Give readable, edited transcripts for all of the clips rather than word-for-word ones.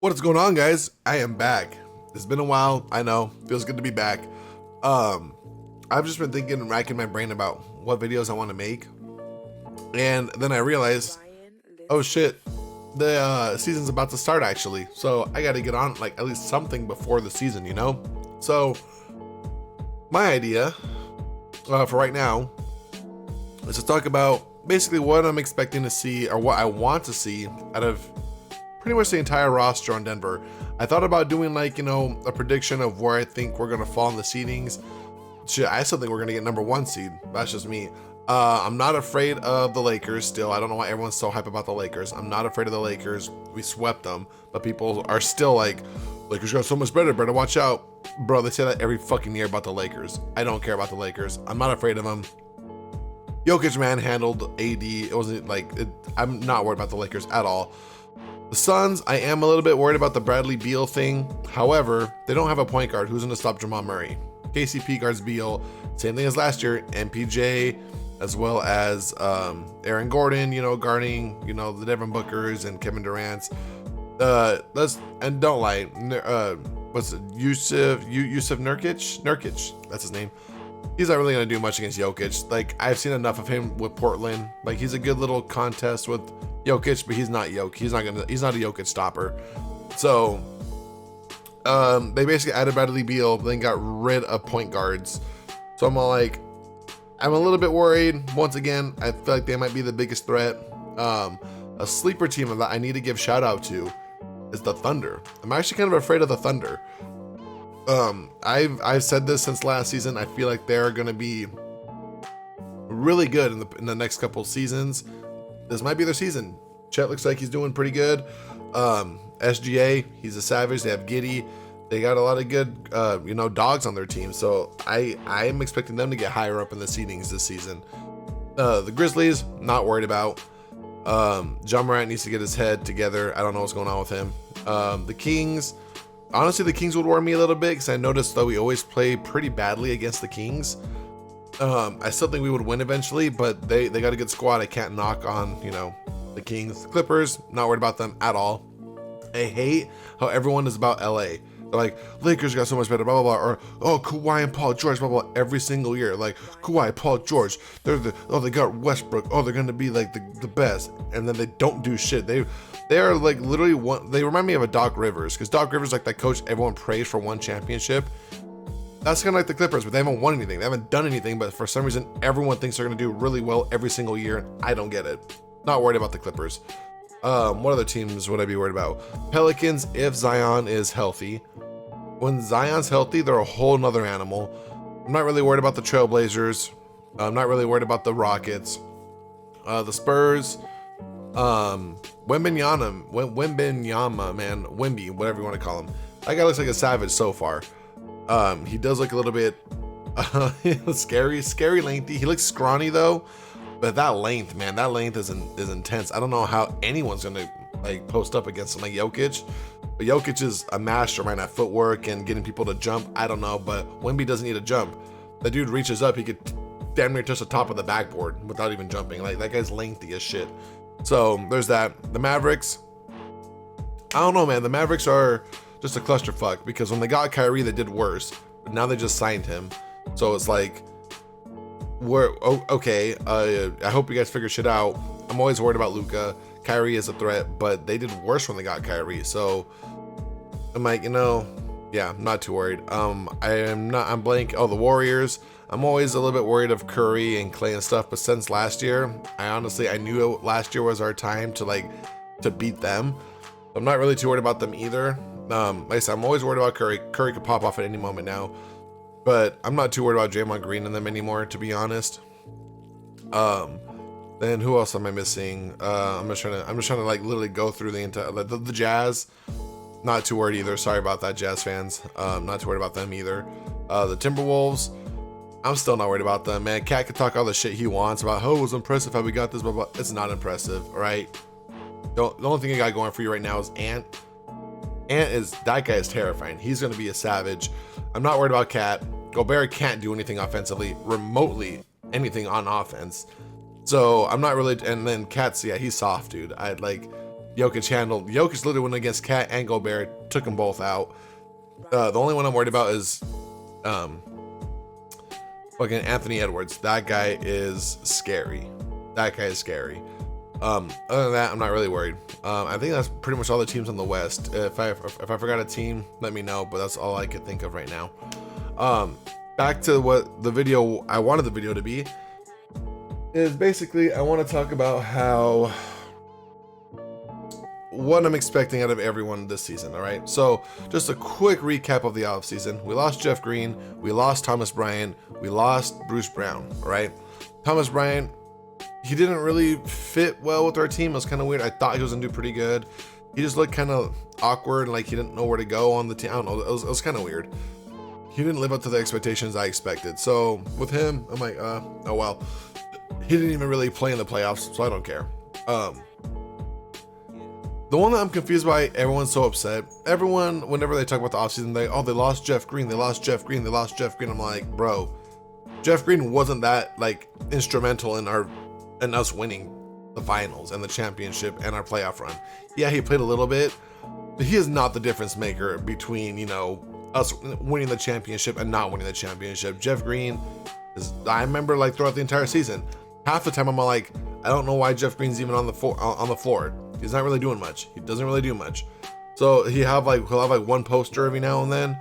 What is going on, guys? I am back. It's been a while. I know. Feels good to be back. I've just been thinking and racking my brain about what videos I want to make. And then I realized, oh shit, the season's about to start actually. So I got to get on like at least something before the season, you know? So my idea for right now is to talk about basically what I'm expecting to see or what I want to see out of pretty much the entire roster on Denver. I thought about doing like, a prediction of where I think we're gonna fall in the seedings. Shit, I still think we're gonna get number 1 seed. That's just me. I'm not afraid of the Lakers still. I don't know why everyone's so hype about the Lakers. I'm not afraid of the Lakers. We swept them, but people are still like, Lakers got so much better watch out. Bro, they say that every fucking year about the Lakers. I don't care about the Lakers. I'm not afraid of them. Jokic manhandled AD. It wasn't like, I'm not worried about the Lakers at all. The Suns, I am a little bit worried about the Bradley Beal thing. However, they don't have a point guard. Who's going to stop Jamal Murray? KCP guards Beal. Same thing as last year. MPJ, as well as Aaron Gordon, guarding, the Devin Bookers and Kevin Durant's. And don't lie. What's it? Yusuf Nurkic? Nurkic, that's his name. He's not really going to do much against Jokic. Like, I've seen enough of him with Portland. Like, he's a good little contest with Jokic, but he's not Jokic. He's not a Jokic stopper. So, they basically added Bradley Beal, then got rid of point guards. So I'm a little bit worried. Once again, I feel like they might be the biggest threat. A sleeper team that I need to give shout out to is the Thunder. I'm actually kind of afraid of the Thunder. I've said this since last season. I feel like they're going to be really good in the next couple seasons. This might be their season. Chet looks like he's doing pretty good. SGA, he's a savage. They have Giddey. They got a lot of good, dogs on their team. So I am expecting them to get higher up in the seedings this season. The Grizzlies, not worried about. John Morant needs to get his head together. I don't know what's going on with him. The Kings, honestly, the Kings would worry me a little bit because I noticed that we always play pretty badly against the Kings. I still think we would win eventually, but they got a good squad. I can't knock on, the Kings. The Clippers, not worried about them at all. I hate how everyone is about LA. They're like, Lakers got so much better, blah, blah, blah. Or, oh, Kawhi and Paul George, blah, blah, blah, every single year. Like, Kawhi, Paul George, they got Westbrook. Oh, they're going to be like the best. And then they don't do shit. They are like literally they remind me of a Doc Rivers, because Doc Rivers, like that coach everyone praised for one championship. That's kind of like the Clippers, but they haven't won anything. They haven't done anything, but for some reason, everyone thinks they're going to do really well every single year, and I don't get it. Not worried about the Clippers. What other teams would I be worried about? Pelicans, if Zion is healthy. When Zion's healthy, they're a whole nother animal. I'm not really worried about the Trailblazers. I'm not really worried about the Rockets. The Spurs. Wembanyama, man. Wemby, whatever you want to call him. That guy looks like a savage so far. He does look a little bit scary lengthy. He looks scrawny though, but that length, man, that length is intense. I don't know how anyone's gonna like post up against him like Jokic, but Jokic is a mastermind at footwork and getting people to jump. I don't know, but Wemby doesn't need to jump. The dude reaches up, he could damn near touch the top of the backboard without even jumping. Like, that guy's lengthy as shit. So there's that. The Mavericks, I don't know, man. The Mavericks are just a clusterfuck, because when they got Kyrie, they did worse, but now they just signed him. So it's like, okay. I hope you guys figure shit out. I'm always worried about Luka. Kyrie is a threat, but they did worse when they got Kyrie. So I'm like, yeah, I'm not too worried. I'm blank. Oh, the Warriors. I'm always a little bit worried of Curry and Clay and stuff, but since last year, I knew last year was our time to beat them. I'm not really too worried about them either. Like I said, I'm always worried about Curry. Curry could pop off at any moment now, but I'm not too worried about Draymond Green and them anymore, to be honest. Then who else am I missing? I'm just trying to like literally go through the entire the Jazz. Not too worried either. Sorry about that, Jazz fans. Not too worried about them either. The Timberwolves, I'm still not worried about them, man. Cat can talk all the shit he wants about, oh, it was impressive how we got this, blah, blah. It's not impressive, all right? The only thing you got going for you right now is Ant. That guy is terrifying. He's going to be a savage. I'm not worried about Cat. Gobert can't do anything offensively, remotely anything on offense. So I'm not really, and then Cat's, yeah, he's soft, dude. Jokic handled. Jokic literally went against Cat and Gobert, took them both out. The only one I'm worried about is fucking Anthony Edwards. That guy is scary. That guy is scary. Other than that, I'm not really worried. I think that's pretty much all the teams on the West. If I forgot a team, let me know, but that's all I could think of right now. Back to what the video I wanted the video to be is basically I want to talk about how what I'm expecting out of everyone this season. All right, so just a quick recap of the offseason. We lost Jeff Green, we lost Thomas Bryant, we lost Bruce Brown. All right, Thomas Bryant, he didn't really fit well with our team. It was kind of weird. I thought he was gonna do pretty good. He just looked kind of awkward, like he didn't know where to go on the team. I don't know, it was kind of weird. He didn't live up to the expectations I expected. So with him, I'm like, oh well. He didn't even really play in the playoffs, so I don't care. The one that I'm confused by, everyone's so upset. Everyone, whenever they talk about the offseason, they lost Jeff Green, they lost Jeff Green, they lost Jeff Green. I'm like, bro, Jeff Green wasn't that like instrumental in us winning the finals and the championship and our playoff run. Yeah, he played a little bit, but he is not the difference maker between, you know, us winning the championship and not winning the championship. Jeff Green is, I remember like throughout the entire season, half the time I'm like, I don't know why Jeff Green's even on the floor. He's not really doing much. He doesn't really do much. So he'll have like one poster every now and then.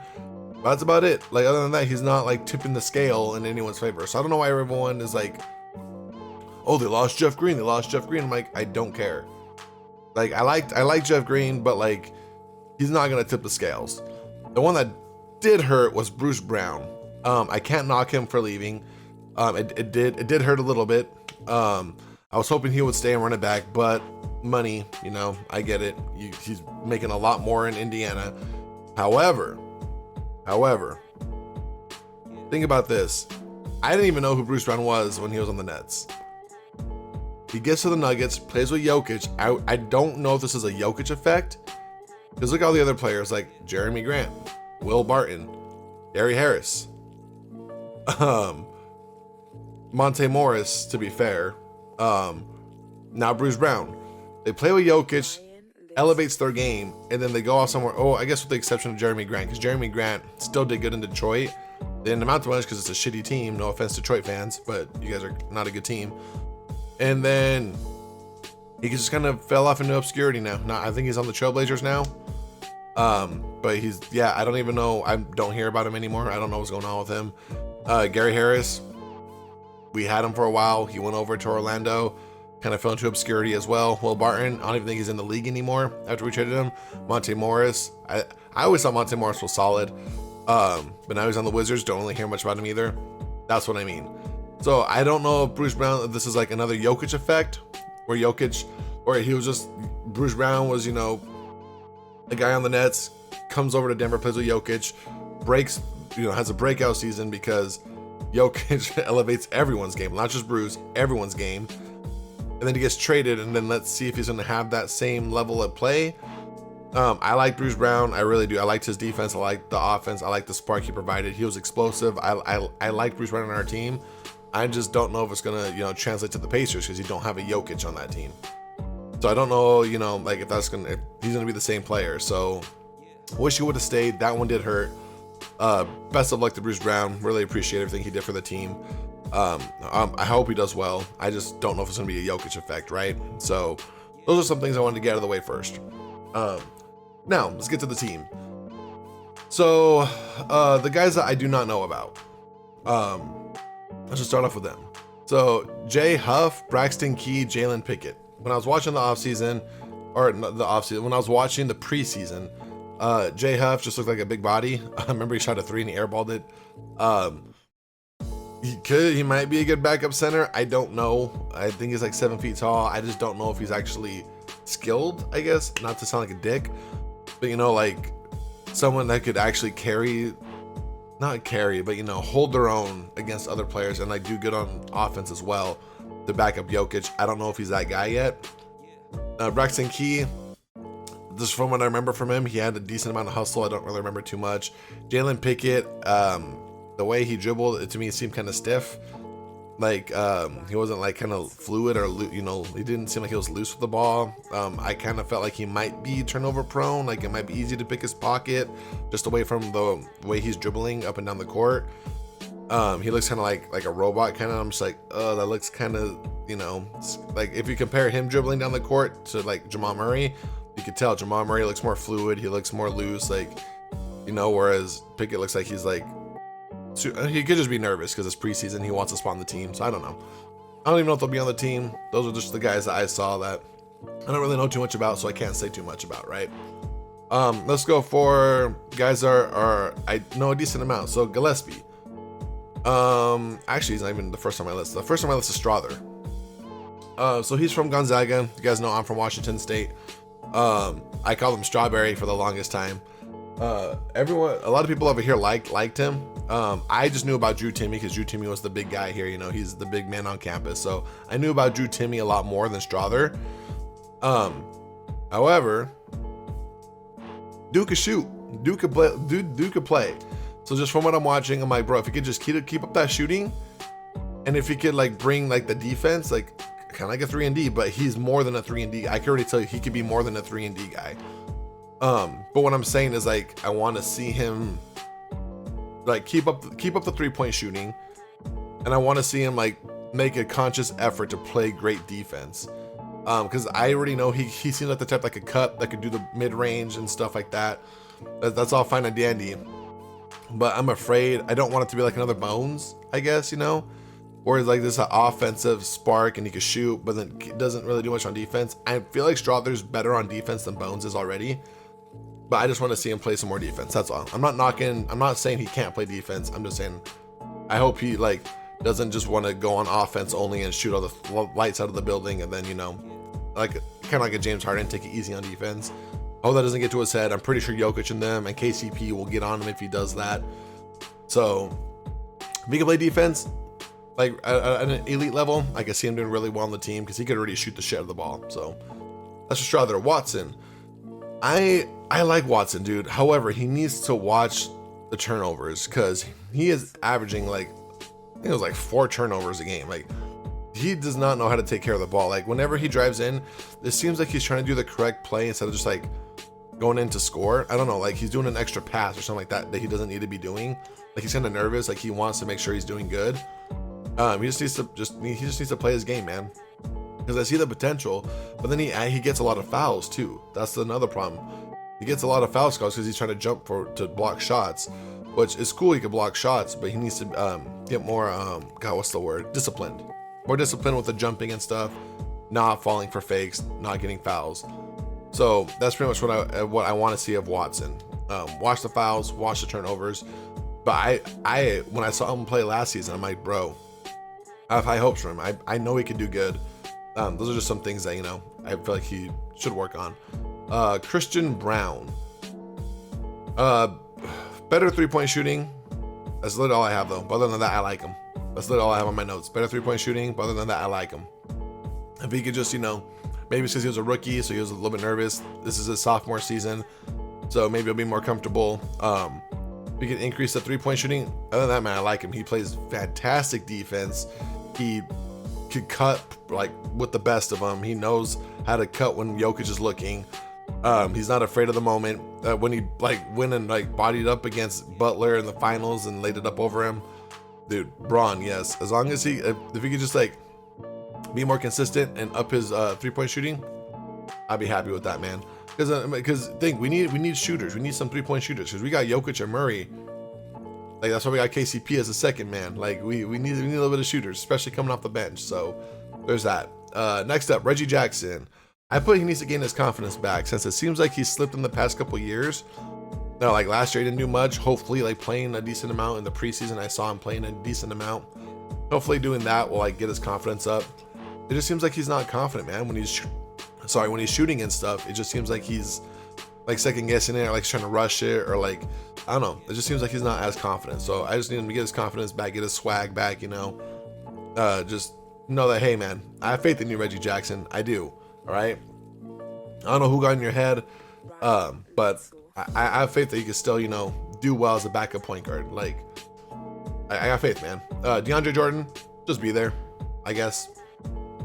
But that's about it. Like other than that, he's not like tipping the scale in anyone's favor. So I don't know why everyone is like, oh, they lost Jeff Green. They lost Jeff Green. I'm like, I don't care. Like I like Jeff Green, but like he's not gonna tip the scales. The one that did hurt was Bruce Brown. I can't knock him for leaving. It did hurt a little bit. I was hoping he would stay and run it back, but money, you know, I get it. He's making a lot more in Indiana. However, think about this. I didn't even know who Bruce Brown was when he was on the Nets. He gets to the Nuggets, plays with Jokic. I don't know if this is a Jokic effect, because look at all the other players like Jeremy Grant, Will Barton, Gary Harris, Monte Morris, to be fair. Now Bruce Brown. They play with Jokic, elevates their game, and then they go off somewhere. Oh, I guess with the exception of Jeremy Grant, because Jeremy Grant still did good in Detroit. They didn't amount to much because it's a shitty team. No offense to Detroit fans, but you guys are not a good team. And then he just kind of fell off into obscurity now. I think he's on the Trailblazers now. But I don't even know. I don't hear about him anymore. I don't know what's going on with him. Gary Harris, we had him for a while. He went over to Orlando, kind of fell into obscurity as well. Will Barton, I don't even think he's in the league anymore after we traded him. Monte Morris, I always thought Monte Morris was solid. But now he's on the Wizards. Don't really hear much about him either. That's what I mean. So I don't know if Bruce Brown, if this is like another Jokic effect, where he was just, Bruce Brown was, you know, a guy on the Nets, comes over to Denver, plays with Jokic, breaks, you know, has a breakout season because Jokic elevates everyone's game, not just Bruce, everyone's game. And then he gets traded, and then let's see if he's going to have that same level of play. I like Bruce Brown. I really do. I liked his defense. I liked the offense. I liked the spark he provided. He was explosive. I like Bruce Brown on our team. I just don't know if it's going to, you know, translate to the Pacers because you don't have a Jokic on that team. So I don't know, you know, like if he's going to be the same player. So wish he would have stayed. That one did hurt. Best of luck to Bruce Brown. Really appreciate everything he did for the team. I hope he does well. I just don't know if it's going to be a Jokic effect, right? So those are some things I wanted to get out of the way first. Now, let's get to the team. So the guys that I do not know about. Let's just start off with them. So Jay Huff, Braxton Key, Jalen Pickett. When I was watching when I was watching the preseason, Jay Huff just looked like a big body. I remember he shot a 3 and he airballed it. He might be a good backup center. I don't know. I think he's like 7 feet tall. I just don't know if he's actually skilled, I guess, not to sound like a dick, but you know, like someone that could actually but you know, hold their own against other players and like do good on offense as well to back up Jokic. I don't know if he's that guy yet. Braxton Key, just from what I remember from him, he had a decent amount of hustle. I don't really remember too much. Jalen Pickett, the way he dribbled, to me, it seemed kind of stiff. Like he wasn't like kind of fluid or he didn't seem like he was loose with the ball. I kind of felt like he might be turnover prone. Like it might be easy to pick his pocket just away from the way he's dribbling up and down the court. He looks kind of like a robot kind of. I'm just like, oh, that looks kind of, like if you compare him dribbling down the court to like Jamal Murray, you could tell Jamal Murray looks more fluid. He looks more loose, whereas Pickett looks like he's like, he could just be nervous because it's preseason. He wants to spawn the team. So I don't know. I don't even know if they'll be on the team. Those are just the guys that I saw that I don't really know too much about, so I can't say too much about, right? Let's go for guys are I know a decent amount. So Gillespie. Actually, he's not even the first on my list. The first on my list is Strother. So he's from Gonzaga. You guys know I'm from Washington State. I called him Strawberry for the longest time. A lot of people over here liked him. I just knew about Drew Timme because Drew Timme was the big guy here. He's the big man on campus. So I knew about Drew Timme a lot more than Strother. However, Duke could shoot. Duke could play. So just from what I'm watching, I'm like, bro, if he could just keep up that shooting, and if he could like bring like the defense, like kind of like a 3-and-D, but he's more than a 3-and-D. I can already tell you he could be more than a 3-and-D guy. But what I'm saying is like I want to see him like keep up the 3-point shooting, and I want to see him like make a conscious effort to play great defense. Because I already know he seems like the type that could cut, that could do the mid range and stuff like that. That's all fine and dandy. But I'm afraid I don't want it to be like another Bones, I guess, where it's like this offensive spark and he can shoot, but then doesn't really do much on defense. I feel like Strother's better on defense than Bones is already, but I just want to see him play some more defense. That's all. I'm not saying he can't play defense. I'm just saying I hope he like doesn't just want to go on offense only and shoot all the lights out of the building, and then like kind of like a James Harden, take it easy on defense. Oh, that doesn't get to his head. I'm pretty sure Jokic and them and KCP will get on him if he does that. So if he can play defense like at an elite level, I can see him doing really well on the team because he could already shoot the shit out of the ball. So that's just Strother. Watson. I like Watson, dude. However, he needs to watch the turnovers because he is averaging like, I think it was like 4 turnovers a game. Like he does not know how to take care of the ball. Like whenever he drives in, it seems like he's trying to do the correct play instead of just like going in to score. I don't know, like he's doing an extra pass or something like that he doesn't need to be doing. Like he's kind of nervous, like he wants to make sure he's doing good. He just needs to play his game, man. Because I see the potential, but then he gets a lot of fouls too. That's another problem. He gets a lot of foul calls because he's trying to jump to block shots, which is cool. He can block shots, but he needs to get more disciplined. More disciplined with the jumping and stuff, not falling for fakes, not getting fouls. So that's pretty much what I want to see of Watson. Watch the fouls, watch the turnovers. But I when I saw him play last season, I'm like, bro, I have high hopes for him. I know he could do good. Those are just some things that I feel like he should work on. Christian Braun, better 3-point shooting. That's literally all I have though. But other than that, I like him. That's literally all I have on my notes. Better 3-point shooting, but other than that, I like him. If he could just, maybe because he was a rookie, so he was a little bit nervous. This is his sophomore season, so maybe he'll be more comfortable. If he can increase the 3-point shooting, other than that, man, I like him. He plays fantastic defense. He could cut like with the best of them. He knows how to cut when Jokic is looking. He's not afraid of the moment. When he went and bodied up against Butler in the finals and laid it up over him. Dude, Braun, yes. As long as if he could just be more consistent and up his 3-point shooting, I'd be happy with that, man. Because we need shooters. We need some 3-point shooters because we got Jokic and Murray. That's why we got KCP as a second man. We need a little bit of shooters, especially coming off the bench. So there's that. Next up, Reggie Jackson. I put he needs to gain his confidence back since it seems like he's slipped in the past couple years. No, last year he didn't do much. Hopefully, playing a decent amount in the preseason, I saw him playing a decent amount. Hopefully, doing that will get his confidence up. It just seems like he's not confident, man. When he's shooting and stuff, it just seems like he's second guessing it, or trying to rush it, or I don't know. It just seems like he's not as confident. So I just need him to get his confidence back, get his swag back. Just know that, hey, man, I have faith in you, Reggie Jackson. I do. All right. I don't know who got in your head, but I have faith that you can still, do well as a backup point guard. I got faith, man. DeAndre Jordan, just be there, I guess.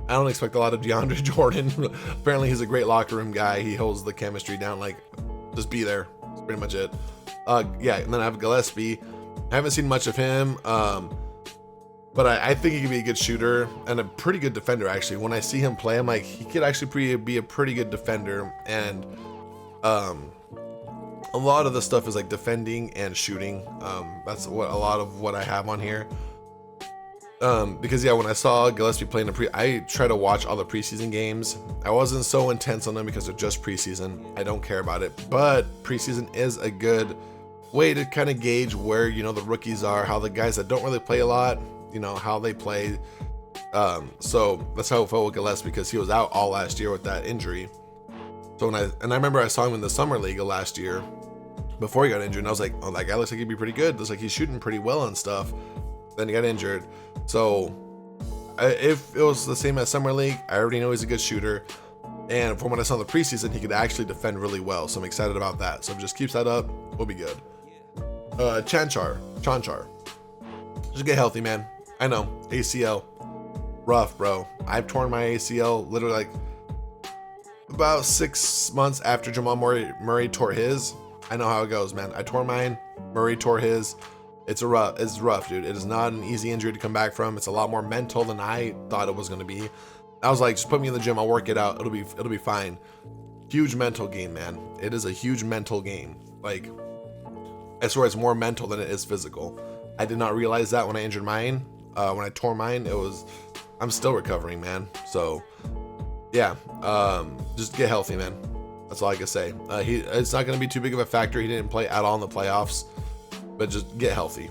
I don't expect a lot of DeAndre Jordan. Apparently he's a great locker room guy. He holds the chemistry down. Like, just be there. That's pretty much it. Yeah, and then I have Gillespie. I haven't seen much of him, but I think he could be a good shooter and a pretty good defender, actually. When I see him play, I'm like, he could actually be a pretty good defender. And a lot of the stuff is like defending and shooting. That's what a lot of what I have on here. Because yeah, when I saw Gillespie playing I try to watch all the preseason games. I wasn't so intense on them because they're just preseason. I don't care about it, but preseason is a good way to kind of gauge where, you know, the rookies are, how the guys that don't really play a lot, you know, how they play. So that's how it felt with Gillespie, because he was out all last year with that injury. So I remember I saw him in the summer league last year before he got injured, and I was like, oh, that guy looks like he'd be pretty good. Looks like he's shooting pretty well and stuff. Then he got injured. So if it was the same as summer league, I already know he's a good shooter. And from what I saw in the preseason, he could actually defend really well. So I'm excited about that. So just keeps that up, we'll be good. Chanchar. Just get healthy, man. I know, ACL, rough, bro. I've torn my ACL literally like about 6 months after Jamal Murray tore his. I know how it goes, man. I tore mine, Murray tore his. It's rough, dude. It is not an easy injury to come back from. It's a lot more mental than I thought it was going to be. I was like, just put me in the gym, I'll work it out. It'll be fine. Huge mental game, man. It is a huge mental game. Like, I swear it's more mental than it is physical. I did not realize that when I injured mine. When I tore mine, I'm still recovering, man. So yeah, just get healthy, man. That's all I can say. It's not going to be too big of a factor. He didn't play at all in the playoffs. But just get healthy.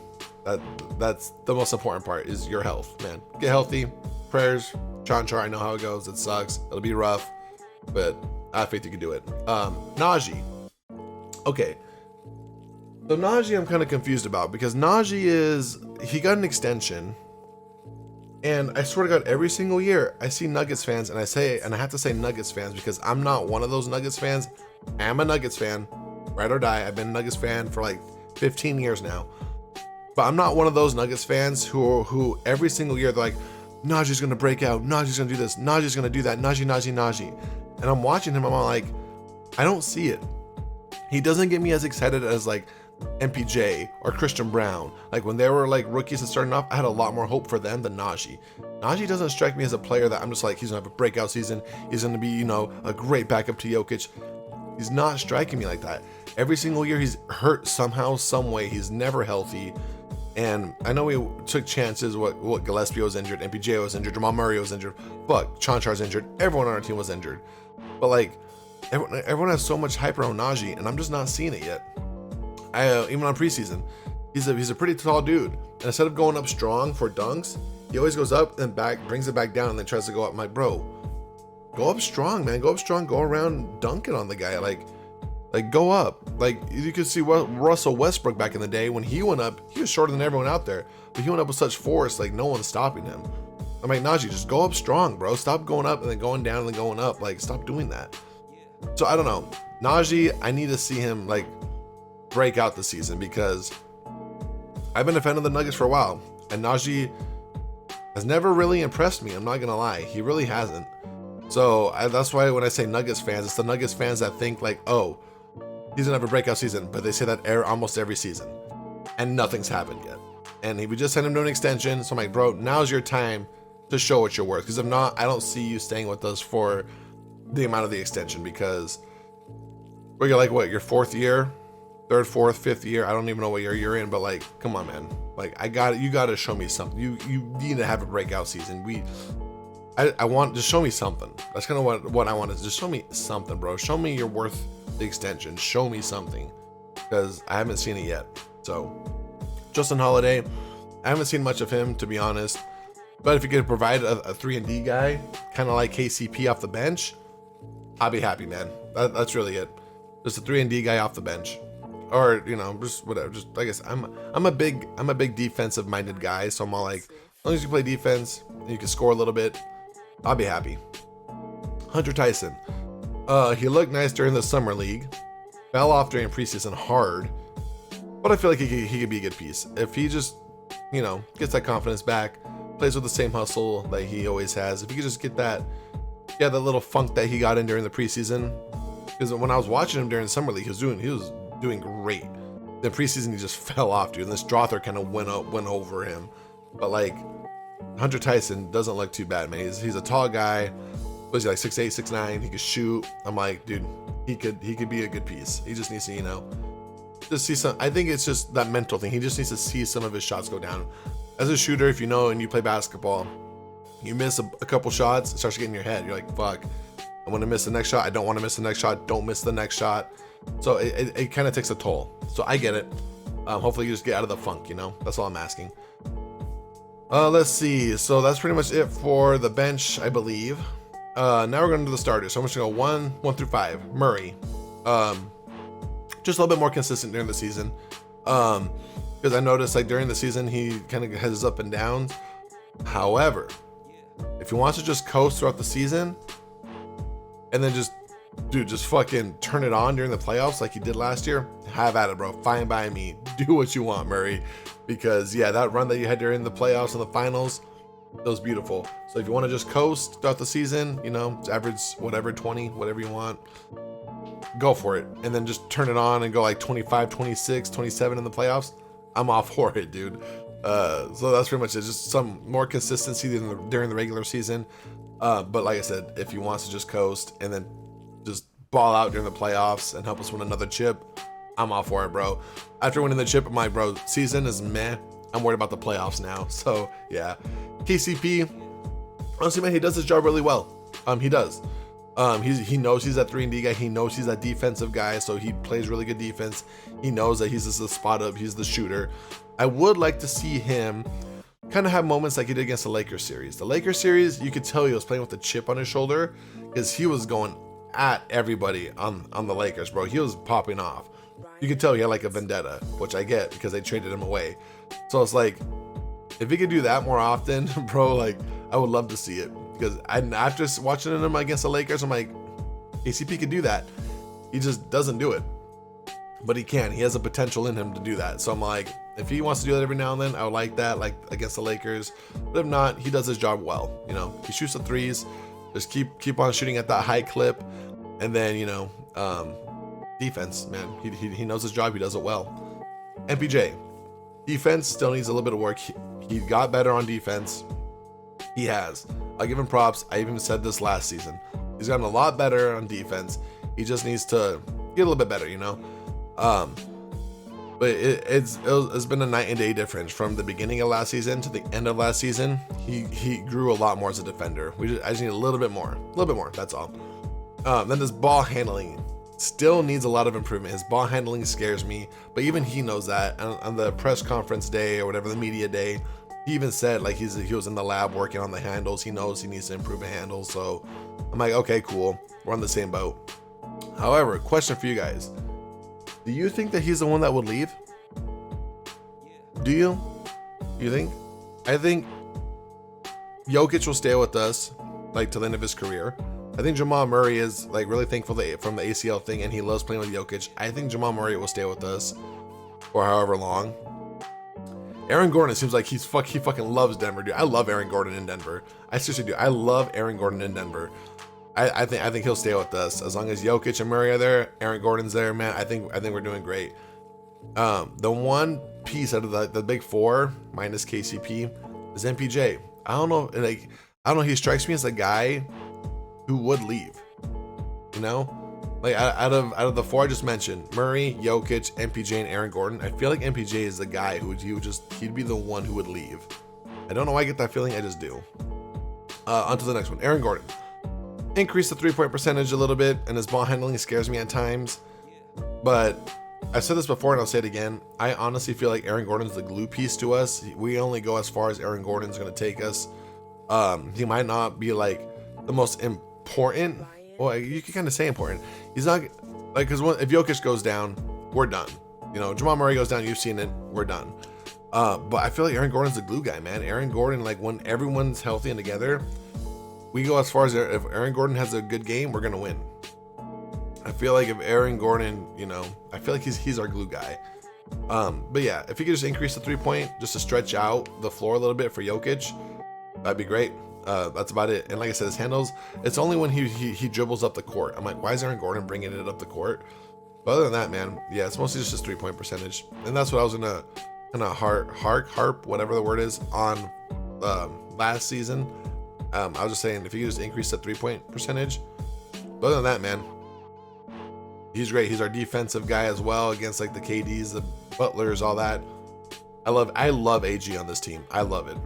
That's the most important part, is your health, man. Get healthy. Prayers. Chanchar, I know how it goes. It sucks. It'll be rough, but I have faith you can do it. Najee. Okay. So Najee I'm kind of confused about, because Najee he got an extension. And I swear to God, every single year I see Nuggets fans, and I have to say Nuggets fans because I'm not one of those Nuggets fans. I am a Nuggets fan, ride or die. I've been a Nuggets fan for like 15 years now, but I'm not one of those Nuggets fans who every single year they're like, Najee's gonna break out, Najee's gonna do this, Najee's gonna do that, Najee, and I'm watching him, I'm like, I don't see it. He doesn't get me as excited as like MPJ or Christian Brown. Like when they were like rookies and starting off, I had a lot more hope for them than Najee. Najee doesn't strike me as a player that I'm just like, he's gonna have a breakout season, he's gonna be, you know, a great backup to Jokic. He's not striking me like that. Every single year he's hurt somehow, some way. He's never healthy. And I know we took chances. What Gillespie was injured, MPJ was injured, Jamal Murray was injured, but Chanchar's injured. Everyone on our team was injured. But like, everyone has so much hype around Najee, and I'm just not seeing it yet. Even on preseason, he's a pretty tall dude. And instead of going up strong for dunks, he always goes up and back, brings it back down, and then tries to go up. I'm like, bro, go up strong, man. Go up strong. Go around dunking on the guy. Like go up. Like you could see Russell Westbrook back in the day when he went up, he was shorter than everyone out there, but he went up with such force, like no one's stopping him. I'm like, Najee, just go up strong, bro. Stop going up and then going down and then going up. Like, stop doing that. So I don't know. Najee, I need to see him like break out this season, because I've been a fan of the Nuggets for a while, and Najee has never really impressed me. I'm not gonna lie, he really hasn't. So that's why when I say Nuggets fans, it's the Nuggets fans that think like, oh, he's gonna have a breakout season, but they say that almost every season, and nothing's happened yet. And we just sent him to an extension, so I'm like, bro, now's your time to show what you're worth. Because if not, I don't see you staying with us for the amount of the extension, because we're like, what, your fourth year, third, fourth, fifth year? I don't even know what year you're in, but like, come on, man. Like, you got to show me something. You need to have a breakout season. I want, just show me something. That's kind of what I want, is just show me something, bro. Show me you're worth the extension. Show me something, because I haven't seen it yet. So Justin Holiday, I haven't seen much of him, to be honest. But if you could provide a 3-and-D guy, kind of like KCP off the bench, I'll be happy, man. That's really it. Just a 3-and-D guy off the bench, or you know, just whatever. Just I guess I'm a big defensive minded guy, so I'm all like, as long as you play defense and you can score a little bit, I'll be happy. Hunter Tyson, he looked nice during the summer league, fell off during preseason hard, but I feel like he could be a good piece if he just, you know, gets that confidence back. plays with the same hustle that he always has. If he could just get that, yeah, that little funk that he got in during the preseason. Because when I was watching him during summer league, he was doing great. The preseason he just fell off, dude. And this Strother kind of went over him. But like Hunter Tyson doesn't look too bad, man. He's a tall guy. Was he like 6'8", 6'9"? He could shoot. I'm like, dude, he could be a good piece. He just needs to, you know, just see some. I think it's just that mental thing. He just needs to see some of his shots go down. As a shooter, if you know and you play basketball, you miss a couple shots, it starts to get in your head. You're like, fuck, I'm gonna miss the next shot. I don't want to miss the next shot. Don't miss the next shot. So it kind of takes a toll. So I get it. Hopefully you just get out of the funk, you know. That's all I'm asking. Let's see. So that's pretty much it for the bench, I believe. Now we're going to the starters. So I'm just going to go 1 through 5. Murray. Just a little bit more consistent during the season. Because I noticed like during the season, he kind of has his up and downs. However, if he wants to just coast throughout the season and then just fucking turn it on during the playoffs like he did last year, have at it, bro. Fine by me. Do what you want, Murray. Because yeah, that run that you had during the playoffs and the finals, that was beautiful. So if you want to just coast throughout the season, you know, average whatever, 20, whatever you want, go for it. And then just turn it on and go like 25, 26, 27 in the playoffs. I'm all for it, dude. So that's pretty much it. Just some more consistency during the regular season. But like I said, if he wants to just coast and then just ball out during the playoffs and help us win another chip, I'm all for it, bro. After winning the chip, I'm like, bro, season is meh. I'm worried about the playoffs now. So yeah, KCP, honestly, man, he does his job really well. He does. He knows he's that 3-and-D guy. He knows he's that defensive guy. So he plays really good defense. He knows that he's just a spot up. He's the shooter. I would like to see him kind of have moments like he did against the Lakers series. The Lakers series, you could tell he was playing with a chip on his shoulder because he was going at everybody on the Lakers, bro. He was popping off. You could tell he had like a vendetta, which I get because they traded him away. So it's like, if he could do that more often, bro, like I would love to see it. Because after watching him against the Lakers, I'm like, KCP could do that. He just doesn't do it. But he can. He has a potential in him to do that. So I'm like, if he wants to do that every now and then, I would like that, like against the Lakers. But if not, he does his job well. You know, he shoots the threes. Just keep on shooting at that high clip. And then, you know, defense, man. He knows his job. He does it well. MPJ. Defense still needs a little bit of work. He got better on defense. He has. I'll give him props. I even said this last season. He's gotten a lot better on defense. He just needs to get a little bit better, you know? But it's been a night and day difference from the beginning of last season to the end of last season. He grew a lot more as a defender. I just need a little bit more. That's all. Then this ball handling still needs a lot of improvement. His ball handling scares me, but even he knows that. On the press conference day or whatever, the media day, he even said like he was in the lab working on the handles. He knows he needs to improve the handles. So I'm like, okay, cool. We're on the same boat. However, question for you guys. Do you think that he's the one that would leave? Do you? You think? I think Jokic will stay with us like till the end of his career. I think Jamal Murray is like really thankful from the ACL thing and he loves playing with Jokic. I think Jamal Murray will stay with us for however long. Aaron Gordon, it seems like he fucking loves Denver, dude. I love Aaron Gordon in Denver. I seriously do. I love Aaron Gordon in Denver. I think he'll stay with us as long as Jokic and Murray are there. Aaron Gordon's there, man. I think we're doing great. The one piece out of the big four minus KCP is MPJ. I don't know. He strikes me as a guy who would leave. You know, like out of the four I just mentioned, Murray, Jokic, MPJ, and Aaron Gordon. I feel like MPJ is the guy he'd be the one who would leave. I don't know why I get that feeling. I just do. On to the next one. Aaron Gordon. Increase the 3-point percentage a little bit, and his ball handling scares me at times. But I've said this before and I'll say it again. I honestly feel like Aaron Gordon's the glue piece to us. We only go as far as Aaron Gordon's going to take us. He might not be like the most important. Well, you can kind of say important. He's not like, because if Jokic goes down, we're done. You know, Jamal Murray goes down, you've seen it, we're done. But I feel like Aaron Gordon's the glue guy, man. Aaron Gordon, like when everyone's healthy and together, we go as far as if Aaron Gordon has a good game, we're gonna win. I feel like if Aaron Gordon, you know, I feel like he's our glue guy. But yeah, if he could just increase the 3-point just to stretch out the floor a little bit for Jokic, that'd be great. That's about it. And like I said, his handles, it's only when he dribbles up the court. I'm like, why is Aaron Gordon bringing it up the court? But other than that, man, yeah, it's mostly just his 3-point percentage. And that's what I was gonna harp, whatever the word is, on last season. I was just saying, if you could just increase the 3-point percentage. But other than that, man, he's great. He's our defensive guy as well, against like the KDs, the Butlers, all that. I love AG on this team. I love it.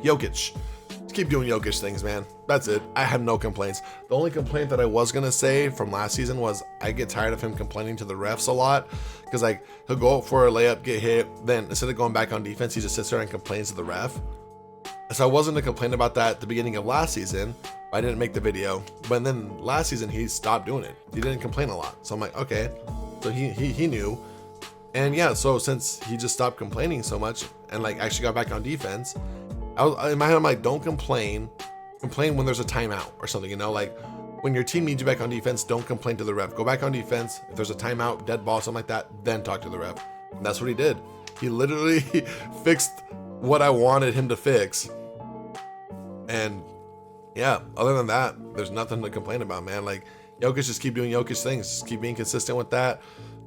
Jokic. Just keep doing Jokic things, man. That's it. I have no complaints. The only complaint that I was gonna say from last season was I get tired of him complaining to the refs a lot, because like he'll go for a layup, get hit, then instead of going back on defense, he just sits there and complains to the ref. So I wasn't to complain about that at the beginning of last season. I didn't make the video, but then last season he stopped doing it. He didn't complain a lot. So I'm like, okay, so he knew. And yeah, so since he just stopped complaining so much and like actually got back on defense, in my head I'm like, don't complain. Complain when there's a timeout or something, you know, like when your team needs you back on defense, don't complain to the ref. Go back on defense. If there's a timeout, dead ball, something like that, then talk to the ref. And that's what he did. He literally fixed what I wanted him to fix. And yeah, other than that, there's nothing to complain about, man. Like Jokic, just keep doing Jokic things. Just keep being consistent with that.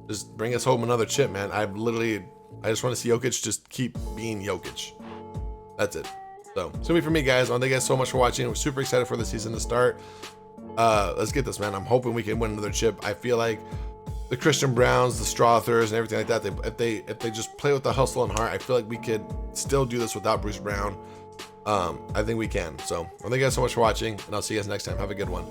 Just bring us home another chip, man. I just want to see Jokic just keep being Jokic. That's it. So it's gonna be for me, guys. I want to thank you guys so much for watching. We're super excited for the season to start. Let's get this, man. I'm hoping we can win another chip. I feel like the Christian Browns, the Strothers, and everything like that, if they just play with the hustle and heart, I feel like we could still do this without Bruce Brown. I think we can. So, well, thank you guys so much for watching, and I'll see you guys next time. Have a good one.